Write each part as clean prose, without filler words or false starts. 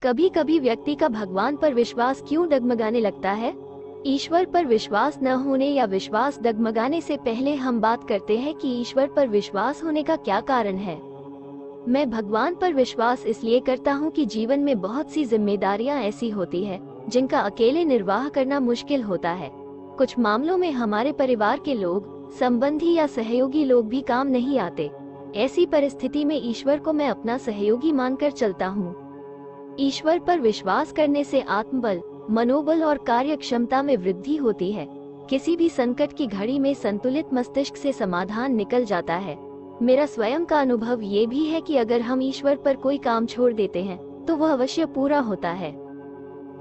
कभी कभी व्यक्ति का भगवान पर विश्वास क्यों डगमगाने लगता है? ईश्वर पर विश्वास न होने या विश्वास डगमगाने से पहले हम बात करते हैं कि ईश्वर पर विश्वास होने का क्या कारण है। मैं भगवान पर विश्वास इसलिए करता हूँ कि जीवन में बहुत सी जिम्मेदारियाँ ऐसी होती है जिनका अकेले निर्वाह करना मुश्किल होता है। कुछ मामलों में हमारे परिवार के लोग, संबंधी या सहयोगी लोग भी काम नहीं आते। ऐसी परिस्थिति में ईश्वर को मैं अपना सहयोगी मानकर चलता हूँ। ईश्वर पर विश्वास करने से आत्मबल, मनोबल और कार्य क्षमता में वृद्धि होती है। किसी भी संकट की घड़ी में संतुलित मस्तिष्क से समाधान निकल जाता है। मेरा स्वयं का अनुभव ये भी है कि अगर हम ईश्वर पर कोई काम छोड़ देते हैं तो वह अवश्य पूरा होता है।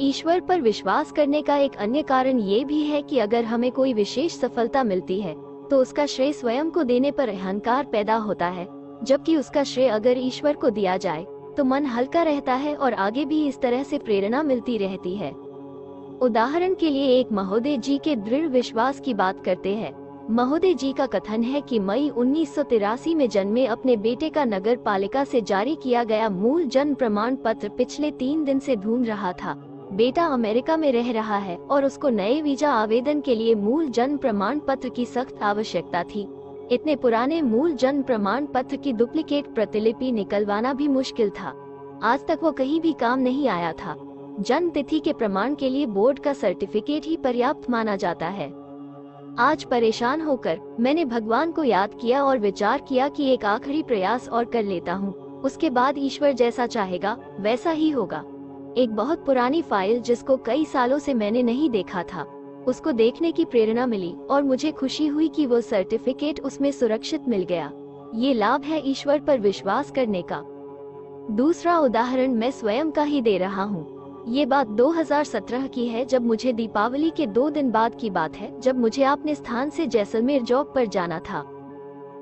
ईश्वर पर विश्वास करने का एक अन्य कारण ये भी है कि अगर हमें कोई विशेष सफलता मिलती है तो उसका श्रेय स्वयं को देने पर अहंकार पैदा होता है, जबकि उसका श्रेय अगर ईश्वर को दिया जाए तो मन हल्का रहता है और आगे भी इस तरह से प्रेरणा मिलती रहती है। उदाहरण के लिए एक महोदय जी के दृढ़ विश्वास की बात करते हैं। महोदय जी का कथन है कि मई 1983 में जन्मे अपने बेटे का नगर पालिका से जारी किया गया मूल जन्म प्रमाण पत्र पिछले 3 दिन से ढूंढ रहा था। बेटा अमेरिका में रह रहा है और उसको नए वीजा आवेदन के लिए मूल जन्म प्रमाण पत्र की सख्त आवश्यकता थी। इतने पुराने मूल जन्म प्रमाण पत्र की डुप्लीकेट प्रतिलिपि निकलवाना भी मुश्किल था। आज तक वो कहीं भी काम नहीं आया था। जन्म तिथि के प्रमाण के लिए बोर्ड का सर्टिफिकेट ही पर्याप्त माना जाता है। आज परेशान होकर मैंने भगवान को याद किया और विचार किया कि एक आखिरी प्रयास और कर लेता हूँ, उसके बाद ईश्वर जैसा चाहेगा वैसा ही होगा। एक बहुत पुरानी फाइल जिसको कई सालों से मैंने नहीं देखा था, उसको देखने की प्रेरणा मिली और मुझे खुशी हुई कि वो सर्टिफिकेट उसमें सुरक्षित मिल गया। ये लाभ है ईश्वर पर विश्वास करने का। दूसरा उदाहरण मैं स्वयं का ही दे रहा हूँ। ये बात 2017 की है, जब मुझे दीपावली के 2 दिन बाद की बात है, जब मुझे अपने स्थान से जैसलमेर जॉब पर जाना था।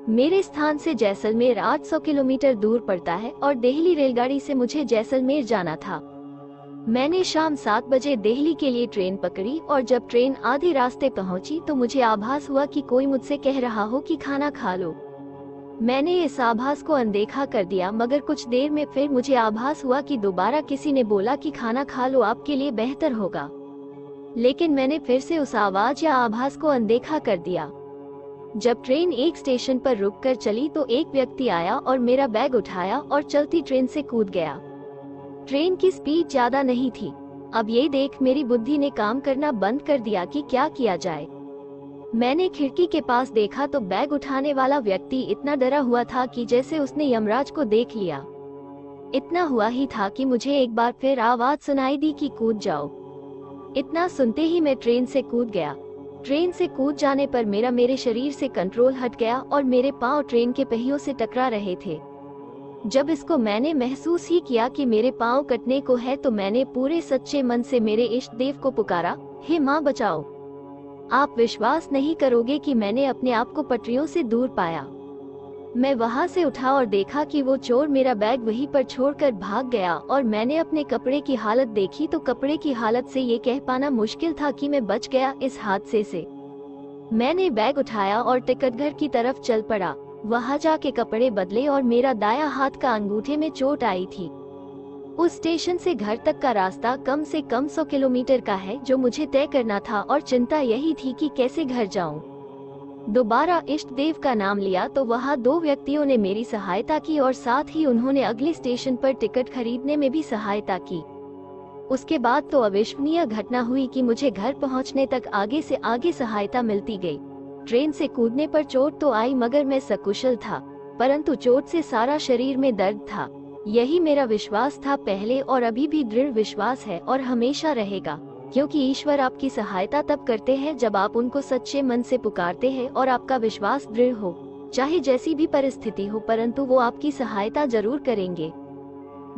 मेरे स्थान से जैसलमेर 800 किलोमीटर दूर पड़ता है और दिल्ली रेलगाड़ी से मुझे जैसलमेर जाना था। मैंने शाम 7 बजे दिल्ली के लिए ट्रेन पकड़ी और जब ट्रेन आधे रास्ते पहुंची तो मुझे आभास हुआ कि कोई मुझसे कह रहा हो कि खाना खा लो। मैंने इस आभास को अनदेखा कर दिया, मगर कुछ देर में फिर मुझे आभास हुआ कि दोबारा किसी ने बोला कि खाना खा लो, आपके लिए बेहतर होगा। लेकिन मैंने फिर से उस आवाज या आभास को अनदेखा कर दिया। जब ट्रेन एक स्टेशन पर रुककर चली तो एक व्यक्ति आया और मेरा बैग उठाया और चलती ट्रेन से कूद गया। ट्रेन की स्पीड ज्यादा नहीं थी। अब ये देख मेरी बुद्धि ने काम करना बंद कर दिया कि क्या किया जाए। मैंने खिड़की के पास देखा तो बैग उठाने वाला व्यक्ति इतना डरा हुआ था कि जैसे उसने यमराज को देख लिया। इतना हुआ ही था कि मुझे एक बार फिर आवाज सुनाई दी कि कूद जाओ। इतना सुनते ही मैं ट्रेन से कूद गया। ट्रेन से कूद जाने पर मेरे शरीर से कंट्रोल हट गया और मेरे पांव ट्रेन के पहियों से टकरा रहे थे। जब इसको मैंने महसूस ही किया कि मेरे पांव कटने को है तो मैंने पूरे सच्चे मन से मेरे इष्ट देव को पुकारा, हे माँ बचाओ। आप विश्वास नहीं करोगे कि मैंने अपने आप को पटरियों से दूर पाया। मैं वहां से उठा और देखा कि वो चोर मेरा बैग वहीं पर छोड़कर भाग गया और मैंने अपने कपड़े की हालत देखी तो कपड़े की हालत से ये कह पाना मुश्किल था कि मैं बच गया इस हादसे से। मैंने बैग उठाया और टिकटघर की तरफ चल पड़ा। वहां जाके कपड़े बदले और मेरा दायां हाथ का अंगूठे में चोट आई थी। उस स्टेशन से घर तक का रास्ता कम से कम 100 किलोमीटर का है जो मुझे तय करना था और चिंता यही थी कि कैसे घर जाऊं। दोबारा इष्ट देव का नाम लिया तो वहां 2 व्यक्तियों ने मेरी सहायता की और साथ ही उन्होंने अगले स्टेशन पर टिकट खरीदने में भी सहायता की। उसके बाद तो अविश्वसनीय घटना हुई कि मुझे घर पहुंचने तक आगे से आगे सहायता मिलती गई। ट्रेन से कूदने पर चोट तो आई मगर मैं सकुशल था, परंतु चोट से सारा शरीर में दर्द था। यही मेरा विश्वास था पहले और अभी भी दृढ़ विश्वास है और हमेशा रहेगा, क्योंकि ईश्वर आपकी सहायता तब करते हैं जब आप उनको सच्चे मन से पुकारते हैं और आपका विश्वास दृढ़ हो। चाहे जैसी भी परिस्थिति हो, परंतु वो आपकी सहायता जरूर करेंगे।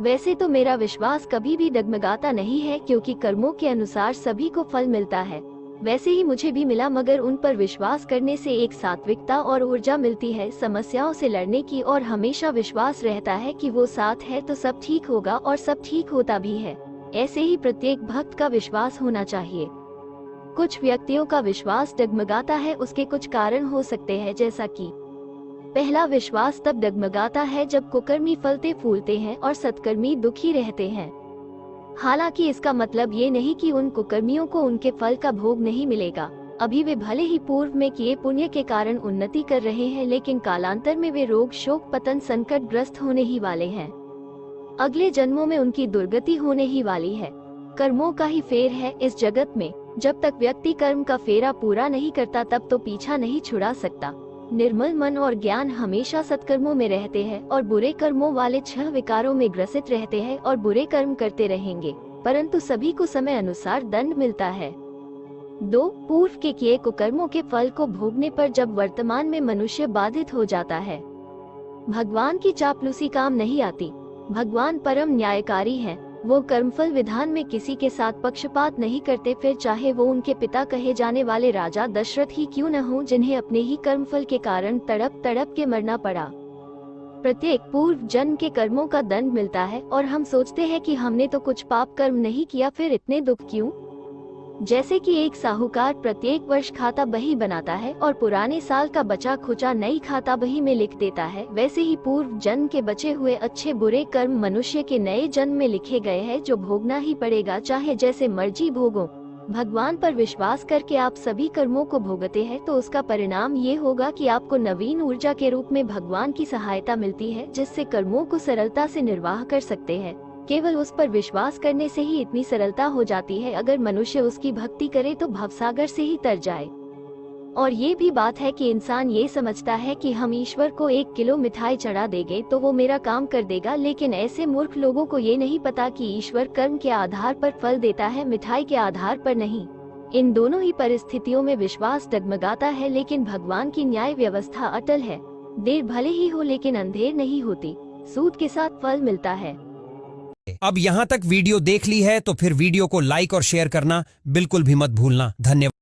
वैसे तो मेरा विश्वास कभी भी डगमगाता नहीं है, क्योंकि कर्मों के अनुसार सभी को फल मिलता है। वैसे ही मुझे भी मिला, मगर उन पर विश्वास करने से एक सात्विकता और ऊर्जा मिलती है समस्याओं से लड़ने की, और हमेशा विश्वास रहता है कि वो साथ है तो सब ठीक होगा और सब ठीक होता भी है। ऐसे ही प्रत्येक भक्त का विश्वास होना चाहिए। कुछ व्यक्तियों का विश्वास डगमगाता है, उसके कुछ कारण हो सकते हैं, जैसा कि पहला, विश्वास तब डगमगाता है जब कुकर्मी फलते फूलते हैं और सत्कर्मी दुखी रहते हैं। हालांकि इसका मतलब ये नहीं कि उन कुकर्मियों को उनके फल का भोग नहीं मिलेगा। अभी वे भले ही पूर्व में किए पुण्य के कारण उन्नति कर रहे हैं, लेकिन कालांतर में वे रोग, शोक, पतन, संकट ग्रस्त होने ही वाले हैं। अगले जन्मों में उनकी दुर्गति होने ही वाली है। कर्मों का ही फेर है इस जगत में। जब तक व्यक्ति कर्म का फेरा पूरा नहीं करता तब तो पीछा नहीं छुड़ा सकता। निर्मल मन और ज्ञान हमेशा सत्कर्मों में रहते हैं और बुरे कर्मों वाले 6 विकारों में ग्रसित रहते हैं और बुरे कर्म करते रहेंगे, परंतु सभी को समय अनुसार दंड मिलता है। 2. पूर्व के किए कुकर्मों के फल को भोगने पर जब वर्तमान में मनुष्य बाधित हो जाता है। भगवान की चापलूसी काम नहीं आती। भगवान परम न्यायकारी हैं। वो कर्मफल विधान में किसी के साथ पक्षपात नहीं करते, फिर चाहे वो उनके पिता कहे जाने वाले राजा दशरथ ही क्यों न हो, जिन्हें अपने ही कर्मफल के कारण तड़प तड़प के मरना पड़ा। प्रत्येक पूर्व जन्म के कर्मों का दंड मिलता है और हम सोचते हैं कि हमने तो कुछ पाप कर्म नहीं किया, फिर इतने दुख क्यों। जैसे कि एक साहूकार प्रत्येक वर्ष खाता बही बनाता है और पुराने साल का बचा खुचा नई खाता बही में लिख देता है, वैसे ही पूर्व जन्म के बचे हुए अच्छे बुरे कर्म मनुष्य के नए जन्म में लिखे गए हैं, जो भोगना ही पड़ेगा, चाहे जैसे मर्जी भोगो। भगवान पर विश्वास करके आप सभी कर्मों को भोगते हैं तो उसका परिणाम ये होगा कि आपको नवीन ऊर्जा के रूप में भगवान की सहायता मिलती है, जिससे कर्मों को सरलता से निर्वाह कर सकते हैं। केवल उस पर विश्वास करने से ही इतनी सरलता हो जाती है। अगर मनुष्य उसकी भक्ति करे तो भवसागर से ही तर जाए। और ये भी बात है कि इंसान ये समझता है कि हम ईश्वर को 1 किलो मिठाई चढ़ा देंगे तो वो मेरा काम कर देगा, लेकिन ऐसे मूर्ख लोगों को ये नहीं पता कि ईश्वर कर्म के आधार पर फल देता है, मिठाई के आधार पर नहीं। इन दोनों ही परिस्थितियों में विश्वास डगमगाता है, लेकिन भगवान की न्याय व्यवस्था अटल है। देर भले ही हो लेकिन अंधेर नहीं होती। सूद के साथ फल मिलता है। अब यहाँ तक वीडियो देख ली है तो फिर वीडियो को लाइक और शेयर करना बिल्कुल भी मत भूलना। धन्यवाद।